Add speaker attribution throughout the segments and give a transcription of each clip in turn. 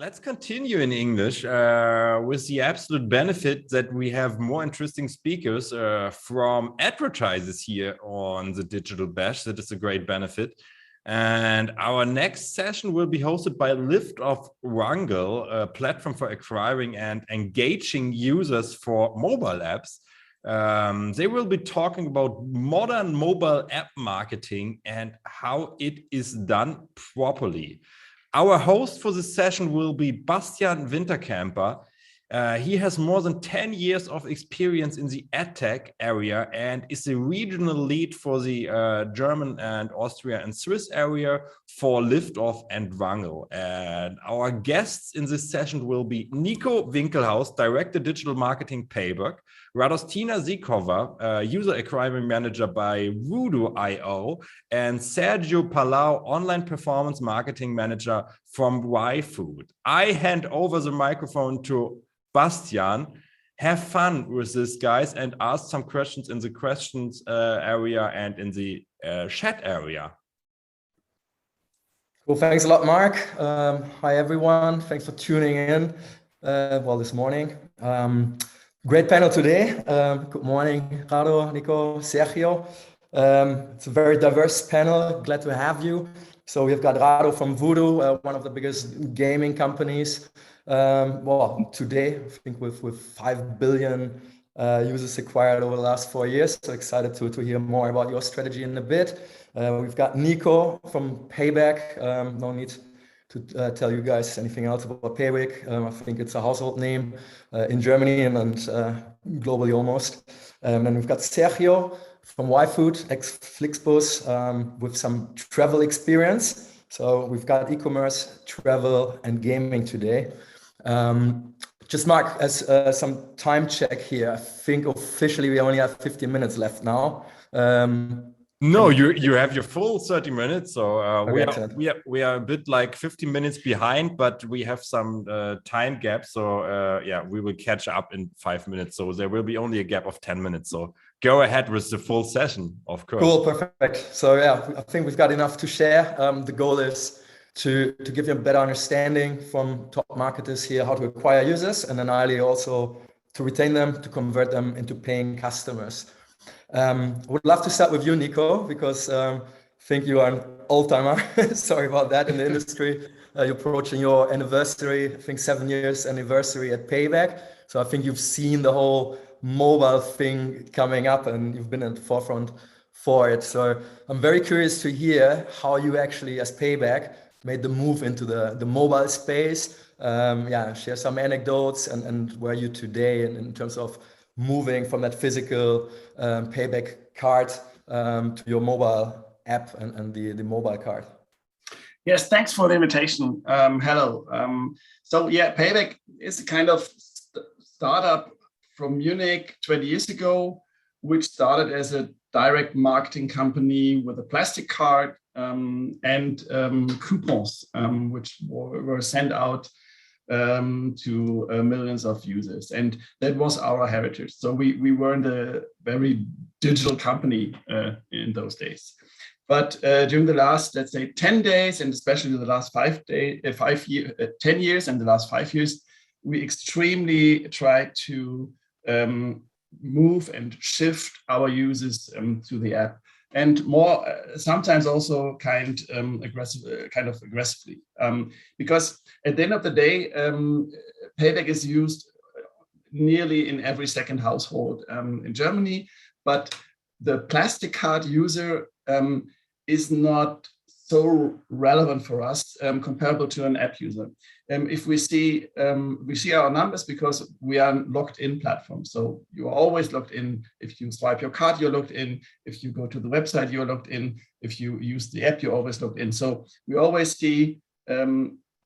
Speaker 1: let's continue in English with the absolute benefit that we have more interesting speakers from advertisers here on the Digital Bash. That is a great benefit. And our next session will be hosted by Liftoff Vungle, a platform for acquiring and engaging users for mobile apps. They will be talking about modern mobile app marketing and how it is done properly. Our host for this session will be Bastian Winterkemper. He has more than 10 years of experience in the edtech area and is the regional lead for the German and Austria and Swiss area for Liftoff and Vungle. And our guests in this session will be Nico Winkelhaus, Director Digital Marketing PAYBACK, Radostina Zhekova, User Acquiring Manager by Voodoo.io, and Sergio Palau, Online Performance Marketing Manager from yfood. I hand over the microphone to Bastian. Have fun with this, guys, and ask some questions in the questions area and in the chat area.
Speaker 2: Well, thanks a lot, Mark. Hi, everyone. Thanks for tuning in this morning. Great panel today. Good morning, Rado, Nico, Sergio. It's a very diverse panel. Glad to have you. So we've got Rado from Voodoo, one of the biggest gaming companies. Today, I think with 5 billion users acquired over the last 4 years. So excited to hear more about your strategy in a bit. We've got Nico from PAYBACK. No need to tell you guys anything else about PAYBACK. I think it's a household name in Germany and globally almost. And then we've got Sergio from yfood, ex-Flixbus, with some travel experience. So we've got e-commerce, travel, and gaming today. Just Mark, as some time check here, I think officially we only have 15 minutes left now.
Speaker 1: No, you have your full 30 minutes. So we are a bit like 15 minutes behind, but we have some time gap. So we will catch up in 5 minutes. So there will be only a gap of 10 minutes. So go ahead with the full session, of course.
Speaker 2: Cool, perfect. So I think we've got enough to share. The goal is to give you a better understanding from top marketers here how to acquire users, and then also to retain them, to convert them into paying customers. Would love to start with you, Nico, because I think you are an old-timer. Sorry about that in the industry. You're approaching your anniversary, I think 7 years anniversary at PAYBACK. So I think you've seen the whole mobile thing coming up and you've been at the forefront for it. So I'm very curious to hear how you actually, as PAYBACK, made the move into the mobile space. Share some anecdotes and where you today in terms of moving from that physical PAYBACK card to your mobile app and the mobile card.
Speaker 3: Yes, thanks for the invitation. Hello. PAYBACK is a kind of startup from Munich 20 years ago, which started as a direct marketing company with a plastic card and coupons, which were sent out to millions of users. And that was our heritage. So we weren't a very digital company in those days. But during the last, let's say, 10 days, and especially the last 10 years and the last 5 years, we extremely tried to move and shift our users to the app, and more sometimes also kind of aggressively, because at the end of the day, PAYBACK is used nearly in every second household in Germany, but the plastic card user is not so relevant for us comparable to an app user. If we see our numbers because we are logged in platform. So you are always logged in. If you swipe your card, you're logged in. If you go to the website, you're logged in. If you use the app, you're always logged in. So we always see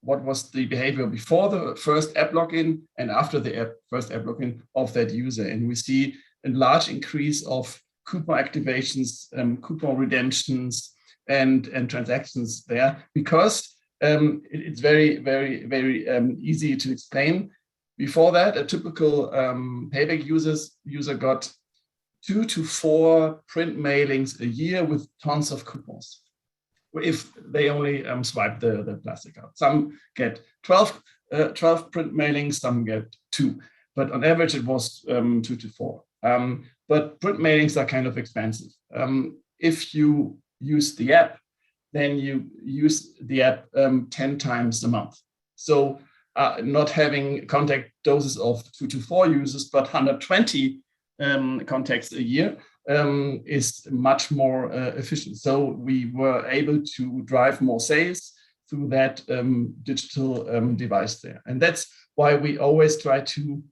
Speaker 3: what was the behavior before the first app login and after the first app login of that user. And we see a large increase of coupon activations, coupon redemptions, and transactions there, because it's very, very, very easy to explain. Before that, a typical PAYBACK user got 2 to 4 print mailings a year with tons of coupons, if they only swipe the plastic card. Some get 12 12 print mailings, some get 2. But on average, it was 2 to 4. But print mailings are kind of expensive. If you use the app, then you use the app 10 times a month. So not having contact doses of 2 to 4 users, but 120 contacts a year is much more efficient. So we were able to drive more sales through that digital device there. And that's why we always try to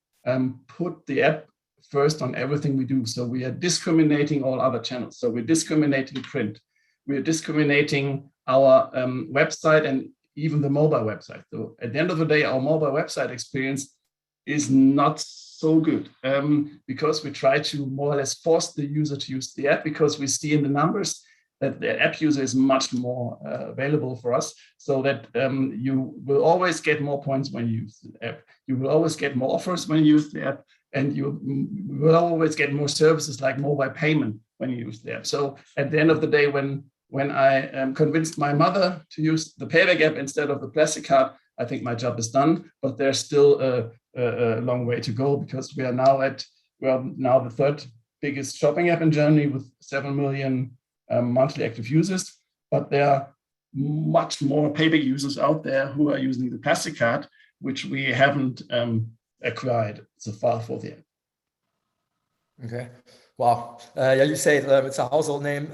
Speaker 3: put the app first on everything we do. So we are discriminating all other channels. So we're discriminating print. We're discriminating our website and even the mobile website. So at the end of the day, our mobile website experience is not so good because we try to more or less force the user to use the app, because we see in the numbers that the app user is much more available for us, so that you will always get more points when you use the app. You will always get more offers when you use the app, and you will always get more services like mobile payment when you use the app. So at the end of the day, when I convinced my mother to use the PAYBACK app instead of the plastic card, I think my job is done. But there's still a long way to go, because we are now the third biggest shopping app in Germany with 7 million monthly active users. But there are much more PAYBACK users out there who are using the plastic card, which we haven't acquired so far for the app.
Speaker 2: Okay. Wow. Yeah, you say it's a household name,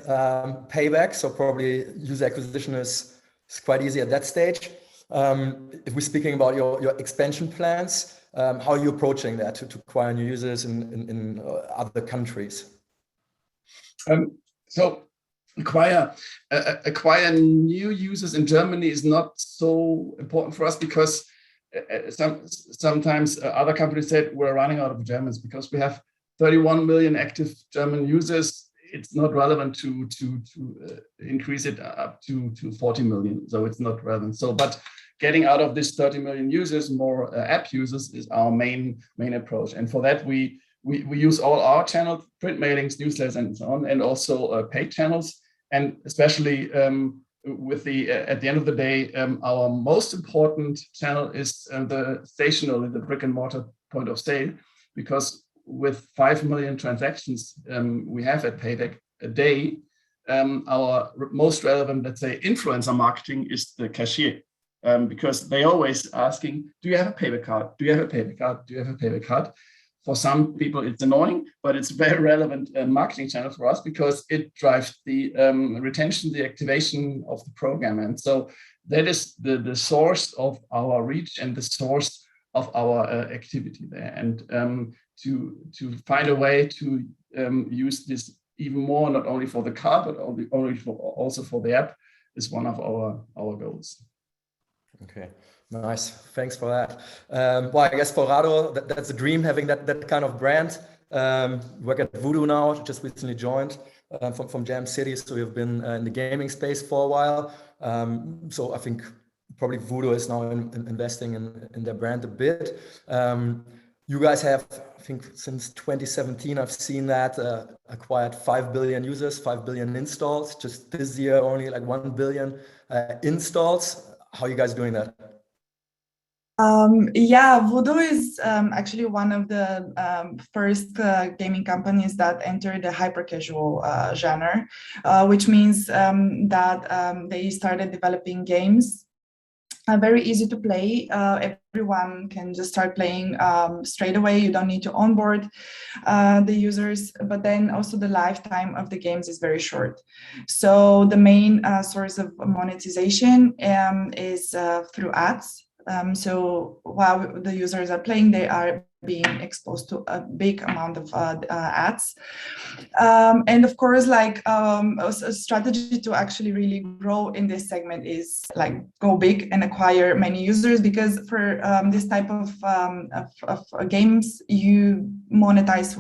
Speaker 2: PAYBACK. So probably user acquisition is quite easy at that stage. If we're speaking about your expansion plans, how are you approaching that to acquire new users in other countries?
Speaker 3: So acquire new users in Germany is not so important for us, because sometimes other companies said we're running out of Germans because we have 31 million active German users. It's not relevant to increase it up to 40 million. So it's not relevant. So, but getting out of this 30 million users, more app users is our main approach. And for that, we use all our channels, print mailings, newsletters, and so on, and also paid channels. And especially with at the end of the day, our most important channel is the stationary, the brick and mortar point of sale, because with 5 million transactions we have at PAYBACK a day, our most relevant, let's say, influencer marketing is the cashier, because they always asking, do you have a PAYBACK card? Do you have a PAYBACK card? Do you have a PAYBACK card? For some people, it's annoying, but it's a very relevant marketing channel for us, because it drives the retention, the activation of the program. And so that is the source of our reach and the source of our activity there. And to find a way to use this even more, not only for the card, but also for the app, is one of our goals.
Speaker 2: Okay, nice. Thanks for that. Well, I guess for Rado, that's a dream, having that kind of brand. Work at Voodoo now, just recently joined from Jam City, so we've been in the gaming space for a while. So I think probably Voodoo is now investing in their brand a bit. You guys have, I think, since 2017, I've seen that acquired 5 billion users, 5 billion installs. Just this year, only like 1 billion installs. How are you guys doing that?
Speaker 4: Yeah, Voodoo is actually one of the first gaming companies that entered the hyper-casual genre, which means that they started developing games. Very easy to play. Everyone can just start playing straight away. You don't need to onboard the users, but then also the lifetime of the games is very short. So the main source of monetization is through ads. So while the users are playing, they are being exposed to a big amount of ads. And of course, like a strategy to actually really grow in this segment is like go big and acquire many users, because for this type of games, you monetize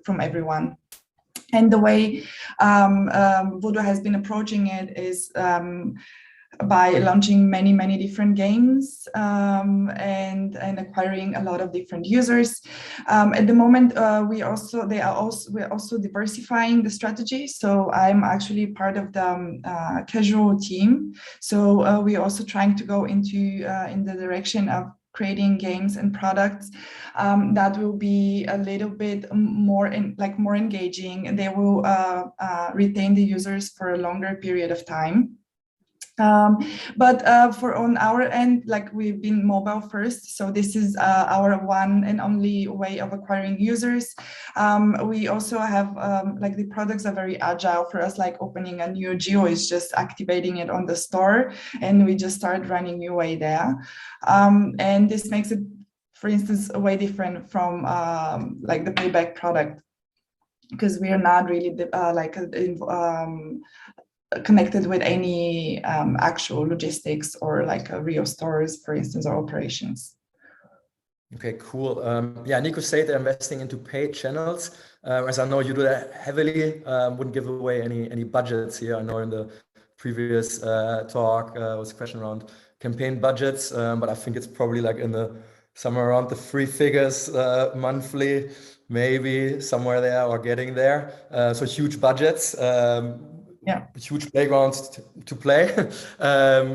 Speaker 4: from everyone. And the way Voodoo has been approaching it is by launching many different games and acquiring a lot of different users. At the moment, we're also diversifying the strategy. So I'm actually part of the casual team. So we're also trying to go into in the direction of creating games and products that will be a little bit more more engaging, and they will retain the users for a longer period of time. But for on our end, like we've been mobile first, so this is our one and only way of acquiring users. We also have like the products are very agile for us, like opening a new geo is just activating it on the store and we just start running UA there. And this makes it, for instance, way different from like the payback product, because we are not really connected with any actual logistics or like real stores, for instance, or operations.
Speaker 2: Okay, cool. Yeah, Nico said they're investing into paid channels. As I know you do that heavily, wouldn't give away any budgets here. I know in the previous talk was a question around campaign budgets, but I think it's probably like in the somewhere around the 3 figures monthly, maybe somewhere there or getting there. So huge budgets. Yeah, huge playgrounds to play.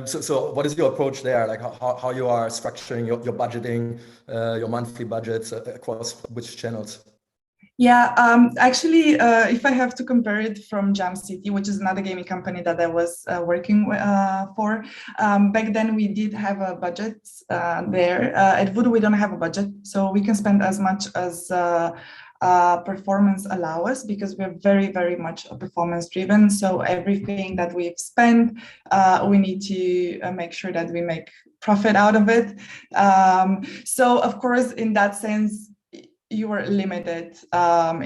Speaker 2: So what is your approach there? Like how you are structuring your budgeting, your monthly budgets across which channels?
Speaker 4: Yeah, actually, if I have to compare it from Jam City, which is another gaming company that I was working for, back then we did have a budget there. At Voodoo, we don't have a budget, so we can spend as much as performance allow us, because we're very, very much performance driven. So everything that we've spent, we need to make sure that we make profit out of it. So of course, in that sense, you are limited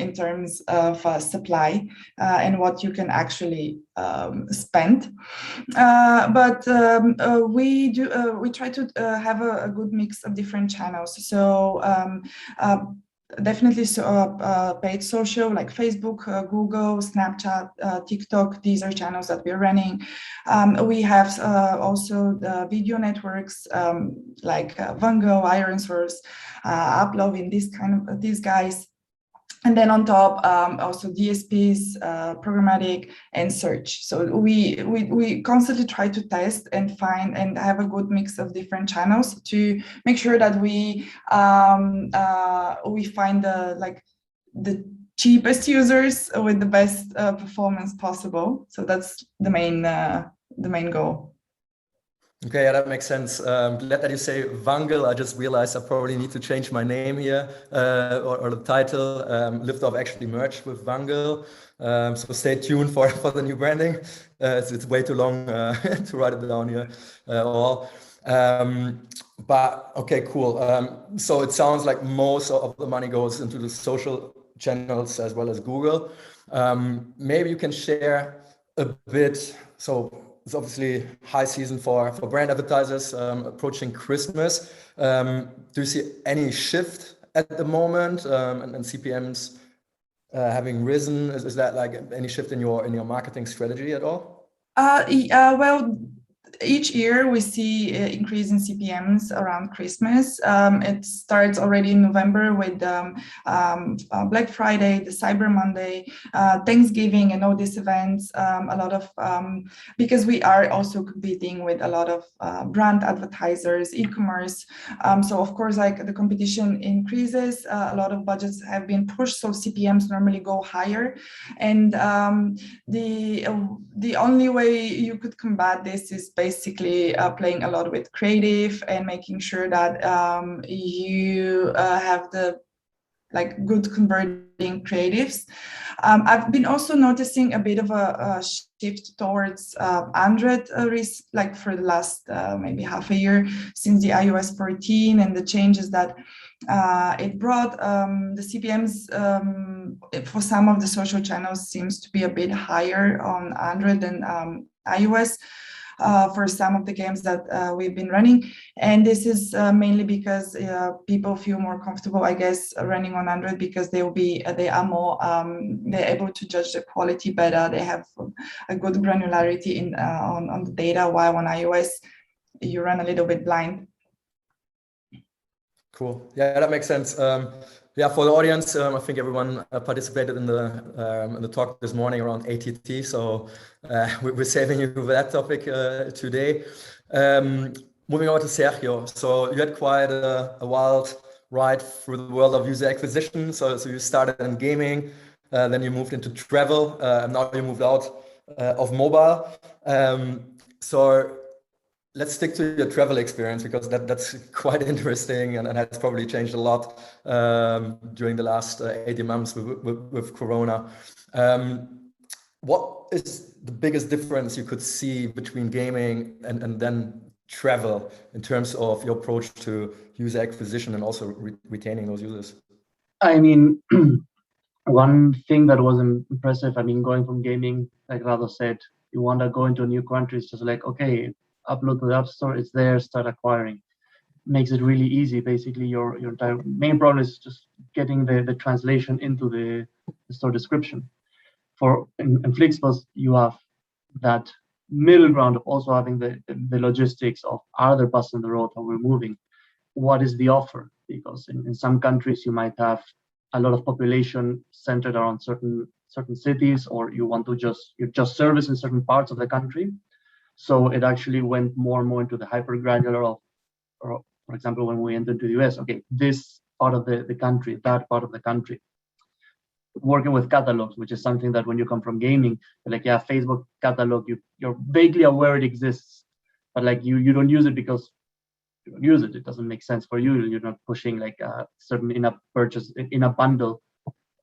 Speaker 4: in terms of supply and what you can actually spend. But we try to have a good mix of different channels. So definitely paid social like Facebook, Google, Snapchat, TikTok. These are channels that we're running. We have also the video networks like Vungle, Iron Source, uploading these guys. And then on top, also DSPs, programmatic, and search. So we constantly try to test and find and have a good mix of different channels to make sure that we find the cheapest users with the best performance possible. So that's the main goal.
Speaker 2: Okay, yeah, that makes sense. Glad that you say Vungle. I just realized I probably need to change my name here or the title. Liftoff actually merged with Vungle. So stay tuned for the new branding. It's way too long to write it down here all. But okay, cool. So it sounds like most of the money goes into the social channels as well as Google. Maybe you can share a bit. So it's obviously high season for brand advertisers approaching Christmas. Do you see any shift at the moment and CPMs having risen? Is that like any shift in your marketing strategy at all?
Speaker 4: Well, each year we see an increase in CPMs around Christmas. It starts already in November with Black Friday, the Cyber Monday, Thanksgiving, and all these events. A lot of because we are also competing with a lot of brand advertisers, e-commerce. So of course, like the competition increases. A lot of budgets have been pushed, so CPMs normally go higher. And the only way you could combat this is basically playing a lot with creative and making sure that you have the good converting creatives. I've been also noticing a bit of a shift towards Android for the last maybe half a year since the iOS 14 and the changes that it brought. The CPMs for some of the social channels seems to be a bit higher on Android than iOS. For some of the games that we've been running, and this is mainly because people feel more comfortable, I guess, running on Android because they're able to judge the quality better. They have a good granularity on the data, while on iOS you run a little bit blind.
Speaker 2: Cool. Yeah, that makes sense. Yeah, for the audience, I think everyone participated in the talk this morning around ATT. So we're saving you for that topic today. moving over to Sergio. So you had quite a wild ride through the world of user acquisition. So you started in gaming, then you moved into travel, and now you moved out of mobile. So let's stick to your travel experience, because that's quite interesting and has probably changed a lot during the last 18 months with Corona. What is the biggest difference you could see between gaming and then travel in terms of your approach to user acquisition and also retaining those users?
Speaker 5: I mean, one thing that was impressive, I mean, going from gaming, like Rado said, you want to go into a new country, it's just like, okay, upload to the App Store, it's there, start acquiring. Makes it really easy. Basically, your entire main problem is just getting the translation into the store description. For in Flixbus, you have that middle ground of also having the logistics of, are there buses on the road, or we're moving? What is the offer? Because in some countries you might have a lot of population centered around certain cities, or you want to just service in certain parts of the country. So it actually went more and more into the hyper granular of, or for example, when we entered the US, okay, this part of the country, that part of the country. Working with catalogs, which is something that when you come from gaming, like, yeah, Facebook catalog, you're vaguely aware it exists, but like you don't use it because you don't use it. It doesn't make sense for you. You're not pushing like a certain in-app purchase, in-app bundle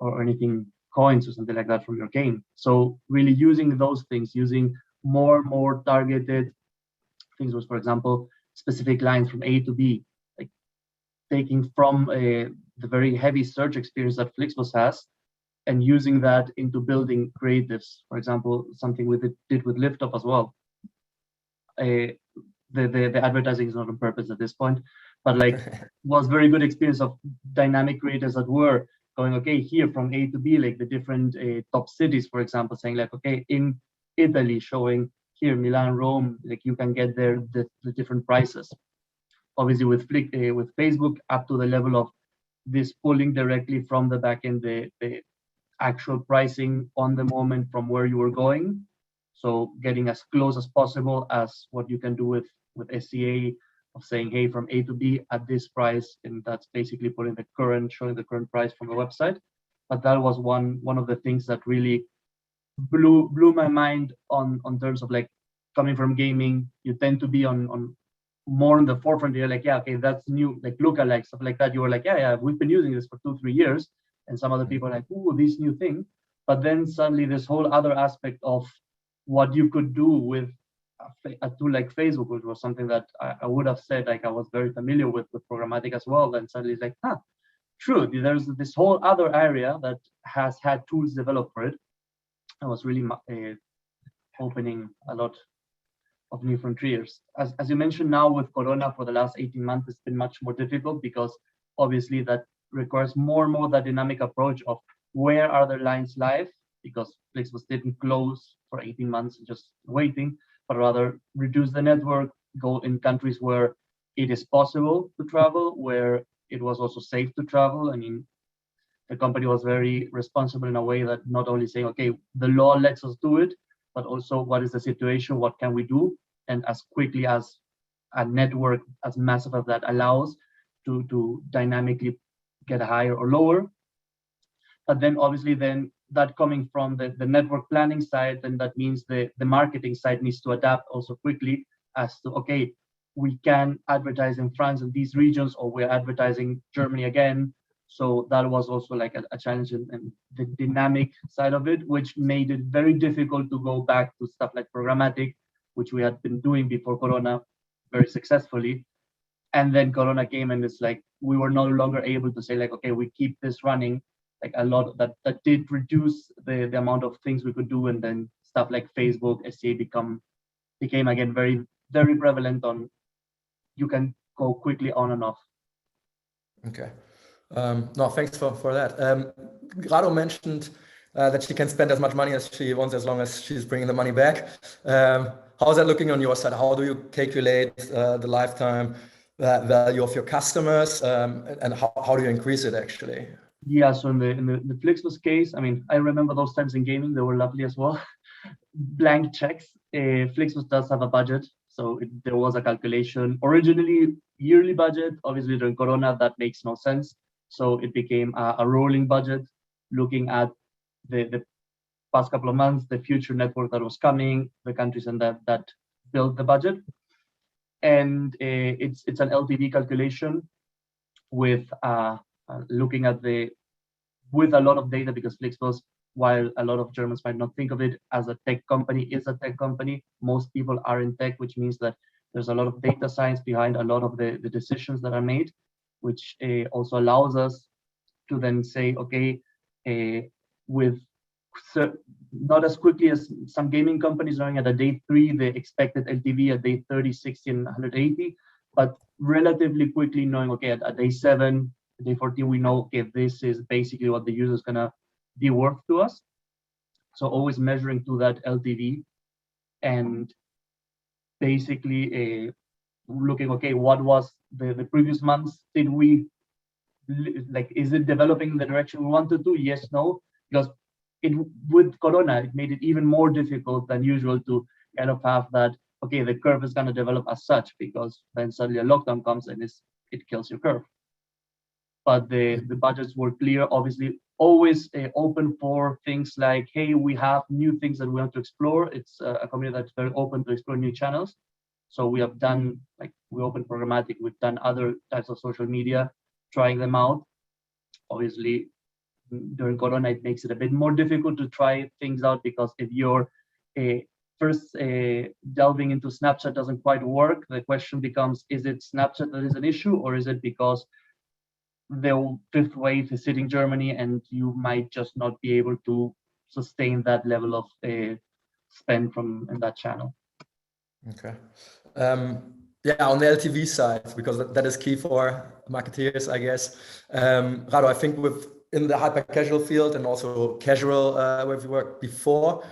Speaker 5: or anything, coins or something like that from your game. So really using those things, using more targeted things, was, for example, specific lines from A to B, like taking from the very heavy search experience that Flixbus has, and using that into building creatives. For example, something we did with Liftoff as well. The advertising is not on purpose at this point, but like was very good experience of dynamic creators that were going, okay, here from A to B, like the different top cities, for example, saying like, okay, in Italy, showing here Milan, Rome, like you can get there the different prices. Obviously with with Facebook, up to the level of this pulling directly from the backend the actual pricing on the moment from where you were going. So getting as close as possible as what you can do with SCA, of saying, hey, from A to B at this price, and that's basically putting showing the current price from the website. But that was one of the things that really blew my mind on terms of like coming from gaming. You tend to be on more in the forefront. You're like, yeah, okay, that's new, like lookalike, stuff like that. You were like, yeah, we've been using this for 2-3 years. And some other people are like, ooh, this new thing. But then suddenly this whole other aspect of what you could do with a tool like Facebook, which was something that I would have said, like I was very familiar with programmatic as well. Then suddenly it's like, true, there's this whole other area that has had tools developed for it. I was really opening a lot of new frontiers. As you mentioned, now with Corona for the last 18 months, it's been much more difficult, because obviously that requires more and more that dynamic approach of where are the lines live, because Flixbus didn't close for 18 months just waiting, but rather reduce the network, go in countries where it is possible to travel, where it was also safe to travel. I mean, the company was very responsible in a way that not only saying, okay, the law lets us do it, but also what is the situation, what can we do? And as quickly as a network as massive as that allows to dynamically get higher or lower. But then obviously then that coming from the network planning side, then that means the marketing side needs to adapt also quickly as to, okay, we can advertise in France and these regions, or we're advertising Germany again. So that was also like a challenge in the dynamic side of it, which made it very difficult to go back to stuff like programmatic, which we had been doing before Corona very successfully. And then Corona came, and it's like we were no longer able to say like, okay, we keep this running. Like a lot of that did reduce the amount of things we could do, and then stuff like Facebook, SCA became again very, very prevalent on. You can go quickly on and off.
Speaker 2: Okay. No, thanks for that. Rado mentioned that she can spend as much money as she wants as long as she's bringing the money back. How's that looking on your side? How do you calculate the lifetime value of your customers, and how do you increase it actually?
Speaker 5: Yeah, so in the Flixbus case, I mean, I remember those times in gaming, they were lovely as well. Blank checks. Flixbus does have a budget, So there was a calculation, originally yearly budget, obviously during Corona, that makes no sense. So it became a rolling budget, looking at the past couple of months, the future network that was coming, the countries and that built the budget. And it's an LTV calculation with looking at with a lot of data, because Flixbus, while a lot of Germans might not think of it as a tech company, is a tech company. Most people are in tech, which means that there's a lot of data science behind a lot of the decisions that are made, which also allows us to then say, okay, with not as quickly as some gaming companies knowing at a day 3, the expected LTV at day 30, 60, and 180, but relatively quickly knowing, okay, at day 7, day 14, we know, okay, this is basically what the user is going to be worth to us. So always measuring to that LTV and basically looking, okay, what was the previous months? Did we, is it developing in the direction we wanted to? Yes, no, because with Corona, it made it even more difficult than usual to kind of have that, okay, the curve is going to develop as such, because then suddenly a lockdown comes and it kills your curve. But the budgets were clear, obviously, always open for things like, hey, we have new things that we want to explore. It's a company that's very open to explore new channels. So we have done, we open programmatic, we've done other types of social media, trying them out. Obviously, during Corona, it makes it a bit more difficult to try things out, because if you're first delving into Snapchat doesn't quite work, the question becomes, is it Snapchat that is an issue, or is it because the fifth wave is hitting Germany and you might just not be able to sustain that level of spend in that channel?
Speaker 2: Okay. Yeah, on the LTV side, because that is key for marketeers, I guess. Rado, I think in the hyper casual field and also casual where you worked before,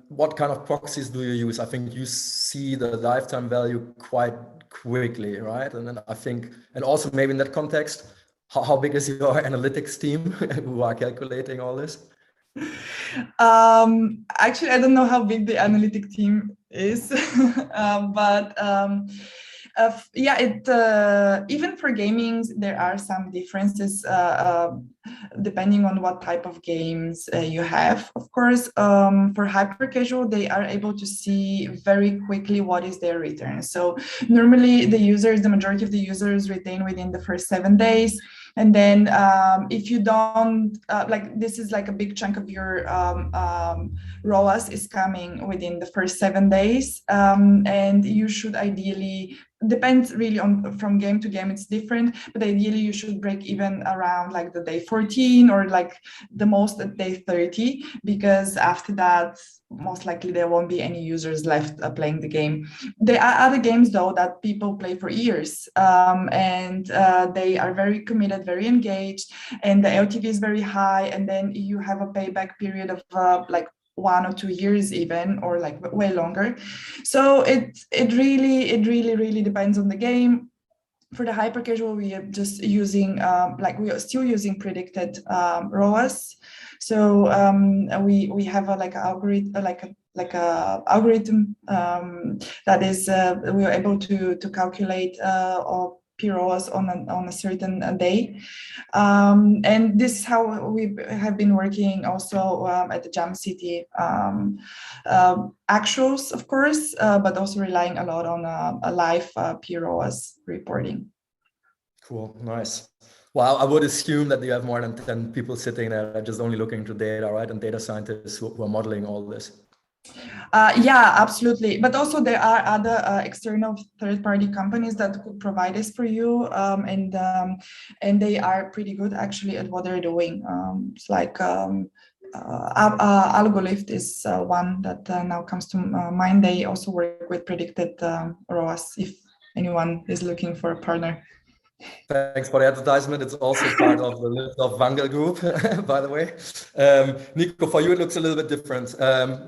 Speaker 2: what kind of proxies do you use? I think you see the lifetime value quite quickly, right? And then I think, and also maybe in that context, how big is your analytics team who are calculating all this?
Speaker 4: Actually, I don't know how big the analytic team is, but yeah, even for gaming, there are some differences depending on what type of games you have. Of course, for hyper casual, they are able to see very quickly what is their return. So normally the majority of the users retain within the first 7 days. And then if you don't, this is like a big chunk of your ROAS is coming within the first 7 days. And you should ideally, depends really on from game to game, it's different, but ideally you should break even around like the day 14 or like the most at day 30, because after that, most likely there won't be any users left playing the game. There are other games though that people play for years, and they are very committed, very engaged, and the LTV is very high, and then you have a payback period of like 1 or 2 years even, or like way longer. So it really depends on the game. For the hyper casual, we are just using we are still using predicted ROAS. So we have a algorithm that is we are able to calculate or PROs on a certain day, and this is how we have been working also at the Jam City actuals, of course, but also relying a lot on a live PROs reporting.
Speaker 2: Cool, nice. Well, I would assume that you have more than 10 people sitting there just only looking into data, right? And data scientists who are modeling all this.
Speaker 4: Yeah, absolutely. But also there are other external third-party companies that could provide this for you, and they are pretty good actually at what they're doing. It's like Algolift is one that now comes to mind. They also work with predicted ROAS if anyone is looking for a partner.
Speaker 2: Thanks for the advertisement. It's also part of the Liftoff Vungle group, by the way. Nico, for you, it looks a little bit different.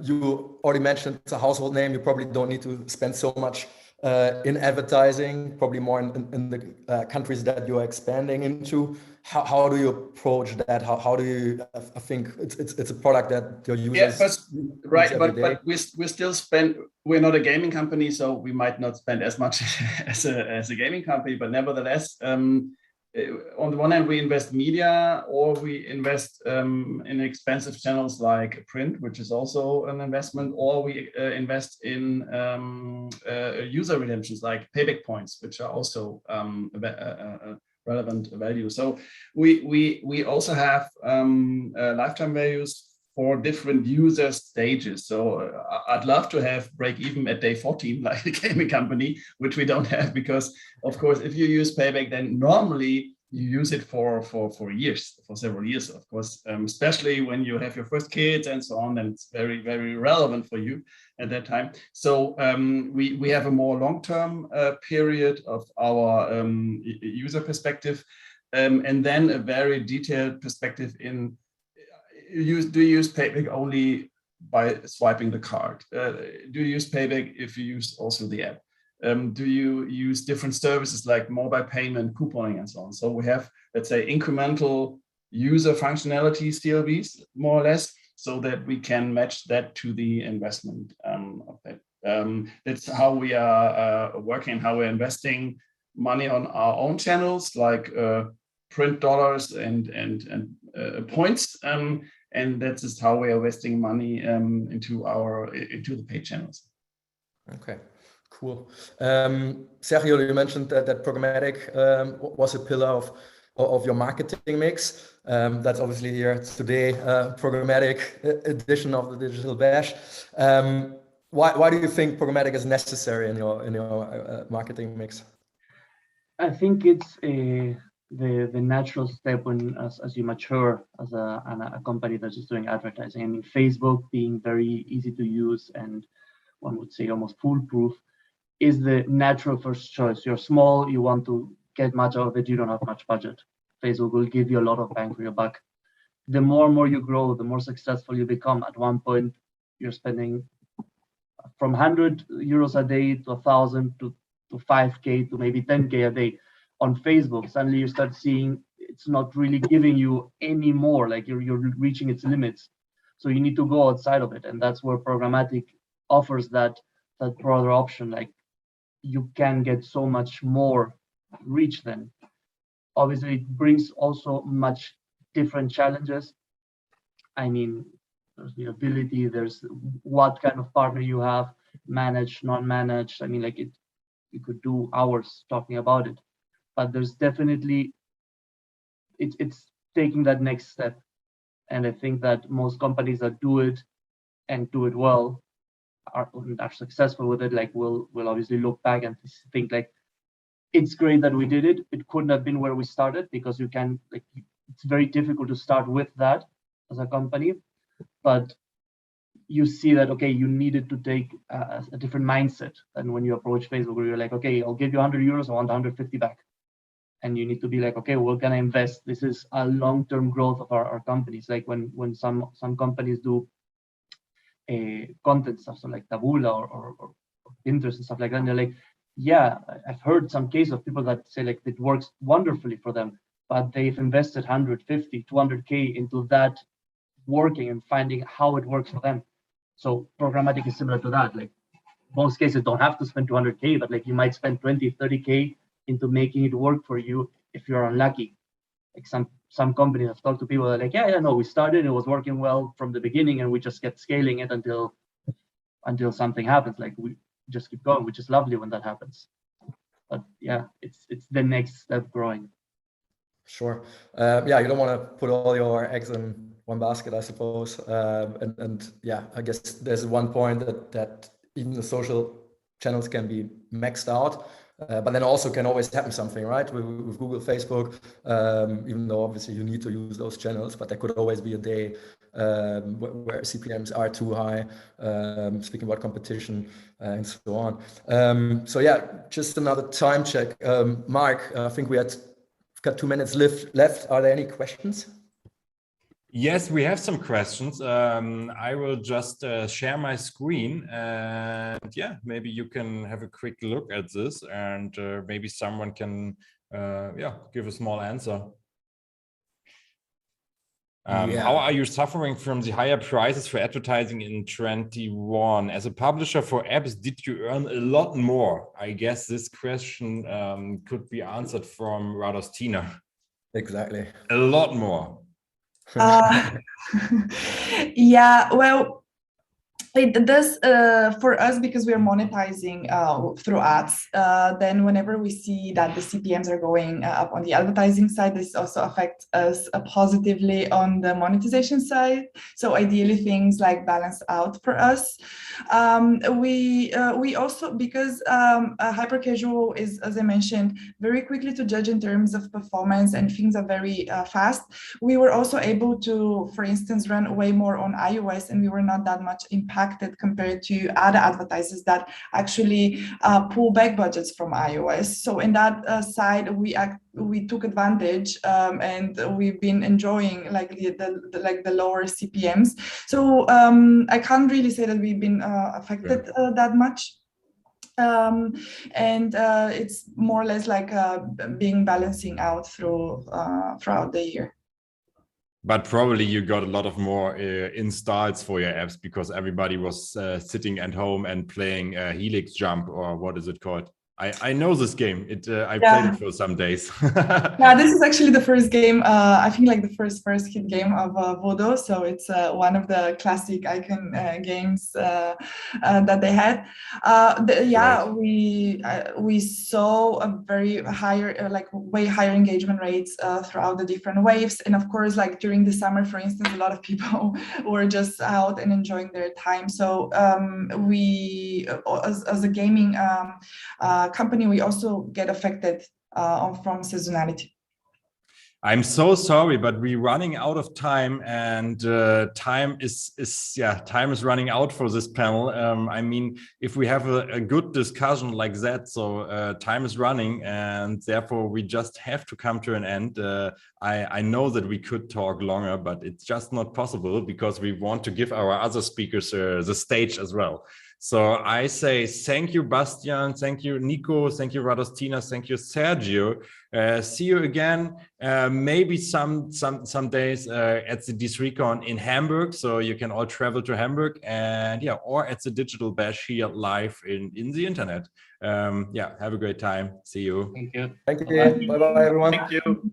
Speaker 2: You already mentioned it's a household name. You probably don't need to spend so much in advertising, probably more in the countries that you're expanding into. How do you approach that? How do you? I think it's a product that your users
Speaker 3: but we still spend. We're not a gaming company, so we might not spend as much as a gaming company, but nevertheless. On the one hand, we invest media, or we invest in expensive channels like print, which is also an investment, or we invest in user redemptions like payback points, which are also relevant value. So we also have lifetime values for different user stages. So I'd love to have break even at day 14, like a gaming company, which we don't have, because of course, if you use payback, then normally you use it for years, for several years, of course, especially when you have your first kids and so on, and it's very, very relevant for you at that time. So we have a more long-term period of our user perspective, and then a very detailed perspective in do you use payback only by swiping the card? Do you use payback if you use also the app? Do you use different services like mobile payment, couponing, and so on? So we have, let's say, incremental user functionality CLVs, more or less, so that we can match that to the investment of that. That's how we are working, how we're investing money on our own channels, like print dollars and points. And that's just how we are investing money into the paid channels.
Speaker 2: Okay, cool. Sergio, you mentioned that programmatic was a pillar of your marketing mix. That's obviously here today, programmatic edition of the Digital Bash. Why do you think programmatic is necessary in your marketing mix?
Speaker 5: I think it's the natural step when as you mature as a company that's just doing advertising. I mean, Facebook being very easy to use and one would say almost foolproof is the natural first choice. You're small, you want to get much out of it, you don't have much budget. Facebook will give you a lot of bang for your buck. The more and more you grow, the more successful you become. At one point, you're spending from 100 euros a day to 1,000 to 5K to maybe 10K a day on Facebook. Suddenly you start seeing it's not really giving you any more, like you're reaching its limits. So you need to go outside of it. And that's where programmatic offers that broader option. Like you can get so much more reach then. Obviously, it brings also much different challenges. I mean, there's viewability, there's what kind of partner you have, managed, non-managed. I mean, like you could do hours talking about it, but there's definitely, it's taking that next step. And I think that most companies that do it and do it well are successful with it, like will obviously look back and think like, it's great that we did it. It couldn't have been where we started because you can, like, it's very difficult to start with that as a company, but you see that, okay, you needed to take a different mindset than when you approach Facebook, where you're like, okay, I'll give you 100 euros, I want 150 back. And you need to be like, okay, we're gonna invest. This is a long-term growth of our companies. Like when some companies do content stuff, so like Taboola or Pinterest and stuff like that, and they're like, yeah, I've heard some cases of people that say like it works wonderfully for them, but they've invested 150, 200K into that working and finding how it works for them. So programmatic is similar to that. Like most cases don't have to spend 200K, but like you might spend 20, 30K into making it work for you if you're unlucky. Like some companies have talked to people that are like, yeah, no, we started, it was working well from the beginning and we just kept scaling it until something happens. Like we just keep going, which is lovely when that happens. But yeah, it's the next step growing.
Speaker 2: Sure. Yeah, you don't want to put all your eggs in one basket, I suppose. And yeah, I guess there's one point that even the social channels can be maxed out, but then also can always happen something, right? With Google, Facebook, even though obviously you need to use those channels, but there could always be a day where CPMs are too high, speaking about competition and so on. So yeah, just another time check. Mark, I think we've got 2 minutes left. Are there any questions?
Speaker 1: Yes, we have some questions. I will just share my screen, and yeah, maybe you can have a quick look at this, and maybe someone can give a small answer. How are you suffering from the higher prices for advertising in 21? As a publisher for apps, did you earn a lot more? I guess this question could be answered from Radostina.
Speaker 2: Exactly.
Speaker 1: A lot more.
Speaker 4: Yeah, well, it does for us because we are monetizing through ads. Then whenever we see that the CPMs are going up on the advertising side, this also affects us positively on the monetization side. So ideally things like balance out for us. We also, because hyper casual is, as I mentioned, very quickly to judge in terms of performance, and things are very fast. We were also able to, for instance, run way more on iOS, and we were not that much impacted compared to other advertisers that actually pull back budgets from iOS. So in that side, we took advantage, and we've been enjoying like the lower CPMs. So I can't really say that we've been affected that much. And it's more or less like being balancing out throughout the year.
Speaker 1: But probably you got a lot of more installs for your apps because everybody was sitting at home and playing Helix Jump, or what is it called? I know this game. I played it for some days.
Speaker 4: Yeah, this is actually the first game. I think like the first hit game of Vodo. So it's one of the classic icon games that they had. We saw a very higher, way higher engagement rates throughout the different waves. And of course, like during the summer, for instance, a lot of people were just out and enjoying their time. So we, as a gaming company, we also get affected from seasonality.
Speaker 1: I'm so sorry, but we're running out of time, and time is running out for this panel. I mean, if we have a good discussion like that, so time is running, and therefore we just have to come to an end. I know that we could talk longer, but it's just not possible because we want to give our other speakers the stage as well. So I say thank you, Bastian. Thank you, Nico. Thank you, Radostina. Thank you, Sergio. See you again. Maybe some days at the DACH in Hamburg, so you can all travel to Hamburg, and or at the Digital Bash here live in the internet. Have a great time. See you.
Speaker 5: Thank you.
Speaker 2: Thank you. Bye bye, everyone.
Speaker 3: Thank you.